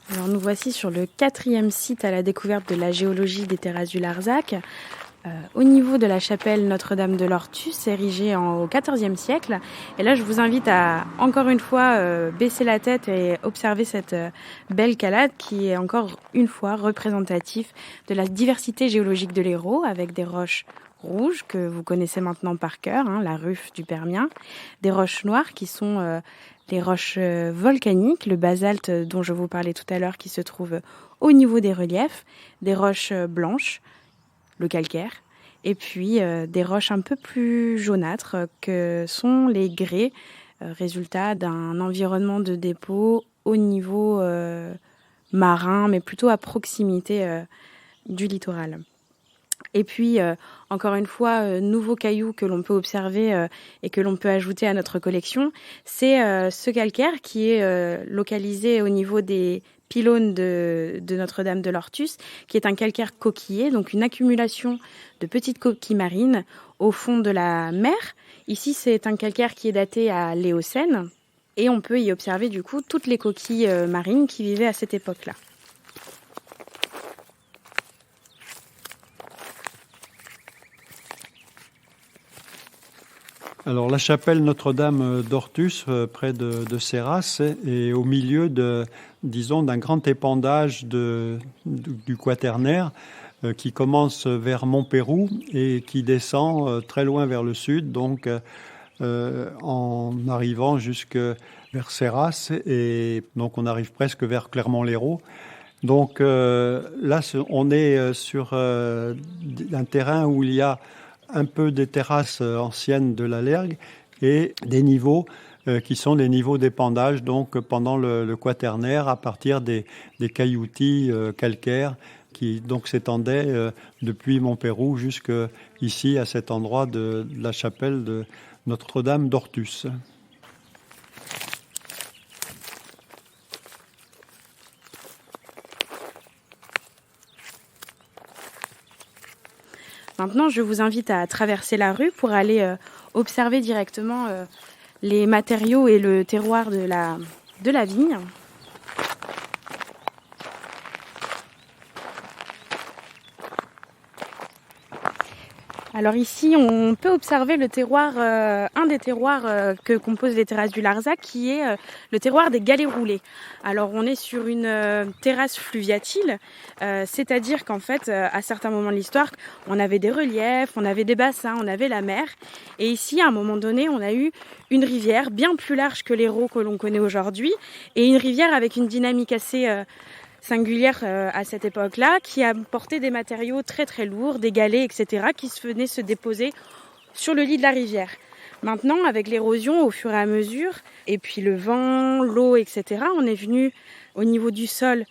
Alors nous voici sur le 4e site à la découverte de la géologie des terrasses du Larzac, au niveau de la chapelle Notre-Dame de l'Ortus, érigée au XIVe siècle. Et là, je vous invite à, encore une fois, baisser la tête et observer cette belle calade qui est encore une fois représentative de la diversité géologique de l'Hérault, avec des roches rouges que vous connaissez maintenant par cœur, la ruffe du Permien, des roches noires qui sont les roches volcaniques, le basalte dont je vous parlais tout à l'heure qui se trouve au niveau des reliefs, des roches blanches, le calcaire, et puis des roches un peu plus jaunâtres que sont les grès, résultat d'un environnement de dépôt au niveau marin, mais plutôt à proximité du littoral. Et puis, encore une fois, nouveau caillou que l'on peut observer et que l'on peut ajouter à notre collection, c'est ce calcaire qui est localisé au niveau des pylônes de Notre-Dame de l'Ortus, qui est un calcaire coquillé, donc une accumulation de petites coquilles marines au fond de la mer. Ici, c'est un calcaire qui est daté à l'Éocène, et on peut y observer du coup toutes les coquilles marines qui vivaient à cette époque-là. Alors la chapelle Notre-Dame d'Ortus, près de Serras, est au milieu d'un grand épandage du Quaternaire qui commence vers Montpérou et qui descend très loin vers le sud, donc en arrivant jusque vers Serras, et donc on arrive presque vers Clermont-Lérault. Donc là, on est sur un terrain où il y a un peu des terrasses anciennes de la Lergue et des niveaux qui sont des niveaux d'épandage donc pendant le Quaternaire à partir des cailloutis calcaires qui donc s'étendaient depuis Montpérou jusque ici à cet endroit de la chapelle de Notre-Dame d'Ortus. Maintenant, je vous invite à traverser la rue pour aller observer directement les matériaux et le terroir de la vigne. Alors ici, on peut observer le terroir, un des terroirs que composent les terrasses du Larzac, qui est le terroir des galets roulés. Alors on est sur une terrasse fluviatile, c'est-à-dire qu'en fait, à certains moments de l'histoire, on avait des reliefs, on avait des bassins, on avait la mer. Et ici, à un moment donné, on a eu une rivière bien plus large que l'Hérault que l'on connaît aujourd'hui, et une rivière avec une dynamique assez singulière à cette époque-là, qui a porté des matériaux très très lourds, des galets, etc., qui venaient se déposer sur le lit de la rivière. Maintenant, avec l'érosion au fur et à mesure, et puis le vent, l'eau, etc., on est venu au niveau du sol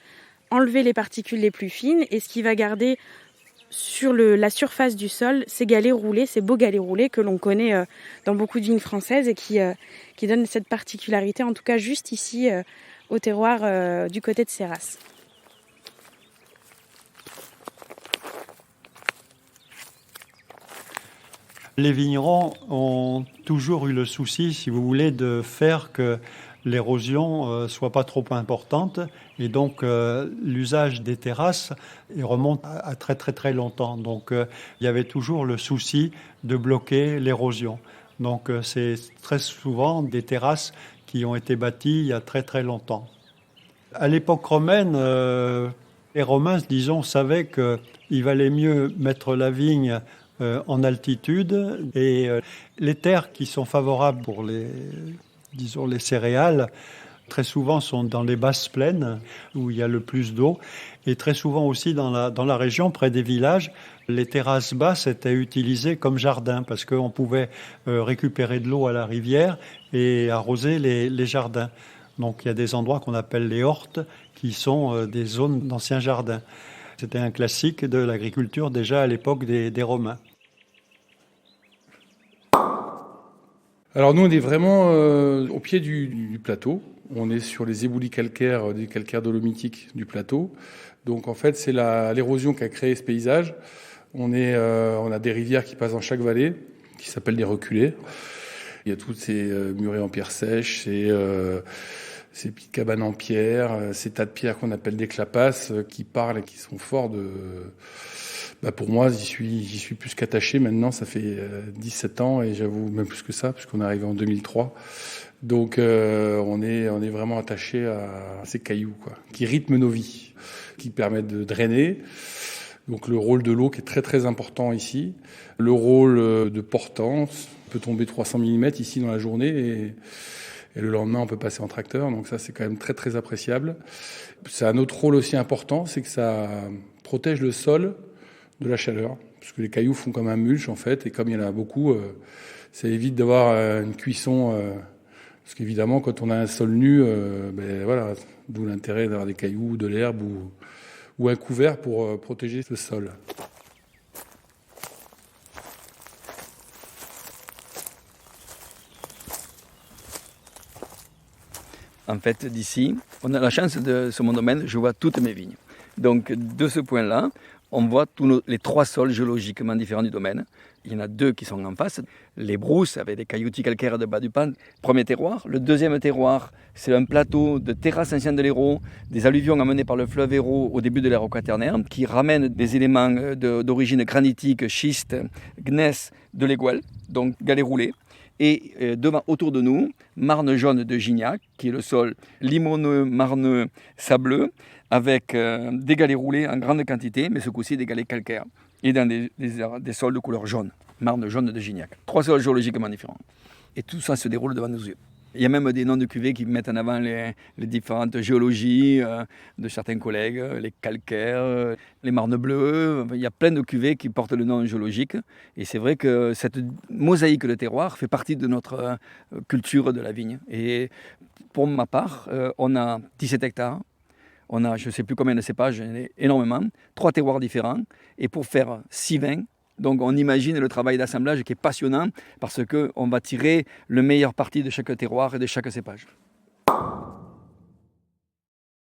enlever les particules les plus fines, et ce qui va garder sur la surface du sol ces galets roulés, ces beaux galets roulés que l'on connaît dans beaucoup de vignes françaises et qui donnent cette particularité, en tout cas juste ici au terroir du côté de Serras. Les vignerons ont toujours eu le souci, si vous voulez, de faire que l'érosion soit pas trop importante, et donc l'usage des terrasses remonte à très très très longtemps. Donc il y avait toujours le souci de bloquer l'érosion. Donc c'est très souvent des terrasses qui ont été bâties il y a très très longtemps. À l'époque romaine, les Romains, disons, savaient qu'il valait mieux mettre la vigne en altitude, et les terres qui sont favorables pour les céréales très souvent sont dans les basses plaines où il y a le plus d'eau, et très souvent aussi dans la région près des villages, les terrasses basses étaient utilisées comme jardins parce qu'on pouvait récupérer de l'eau à la rivière et arroser les jardins. Donc il y a des endroits qu'on appelle les hortes qui sont des zones d'anciens jardins. C'était un classique de l'agriculture déjà à l'époque des Romains. Alors nous, on est vraiment au pied du plateau. On est sur les éboulis calcaires, des calcaires dolomitiques du plateau. Donc en fait, c'est l'érosion qui a créé ce paysage. On a des rivières qui passent dans chaque vallée, qui s'appellent des reculées. Il y a toutes ces murets en pierre sèche, ces petites cabanes en pierre, ces tas de pierres qu'on appelle des clapasses, qui parlent et qui sont forts de... pour moi, j'y suis plus qu'attaché maintenant. Ça fait 17 ans et j'avoue même plus que ça, puisqu'on est arrivé en 2003. Donc on est vraiment attaché à ces cailloux, quoi, qui rythment nos vies, qui permettent de drainer. Donc le rôle de l'eau qui est très très important ici. Le rôle de portant, on peut tomber 300 mm ici dans la journée et le lendemain on peut passer en tracteur. Donc ça c'est quand même très très appréciable. C'est un autre rôle aussi important, c'est que ça protège le sol de la chaleur. Parce que les cailloux font comme un mulch en fait, et comme il y en a beaucoup, ça évite d'avoir une cuisson. Parce qu'évidemment quand on a un sol nu, voilà, d'où l'intérêt d'avoir des cailloux, de l'herbe ou un couvert pour protéger ce sol. En fait, d'ici, on a la chance sur mon domaine, je vois toutes mes vignes. Donc, de ce point-là, on voit les 3 sols géologiquement différents du domaine. Il y en a 2 qui sont en face. Les brousses avec des cailloutis calcaires de bas du pan, premier terroir. Le deuxième terroir, c'est un plateau de terrasses anciennes de l'Hérault, des alluvions amenées par le fleuve Hérault au début de l'ère quaternaire, qui ramènent des éléments d'origine granitique, schiste, gneiss de l'Éguel, donc galets roulés. Et autour de nous, marne jaune de Gignac, qui est le sol limoneux, marneux, sableux, avec des galets roulés en grande quantité, mais ce coup-ci des galets calcaires, et dans des sols de couleur jaune, marne jaune de Gignac. 3 sols géologiquement différents. Et tout ça se déroule devant nos yeux. Il y a même des noms de cuvées qui mettent en avant les différentes géologies de certains collègues, les calcaires, les marnes bleues. Il y a plein de cuvées qui portent le nom géologique. Et c'est vrai que cette mosaïque de terroir fait partie de notre culture de la vigne. Et pour ma part, on a 17 hectares. On a, je ne sais plus combien de cépages, énormément, 3 terroirs différents. Et pour faire 6 vins, donc on imagine le travail d'assemblage qui est passionnant parce qu'on va tirer le meilleur parti de chaque terroir et de chaque cépage.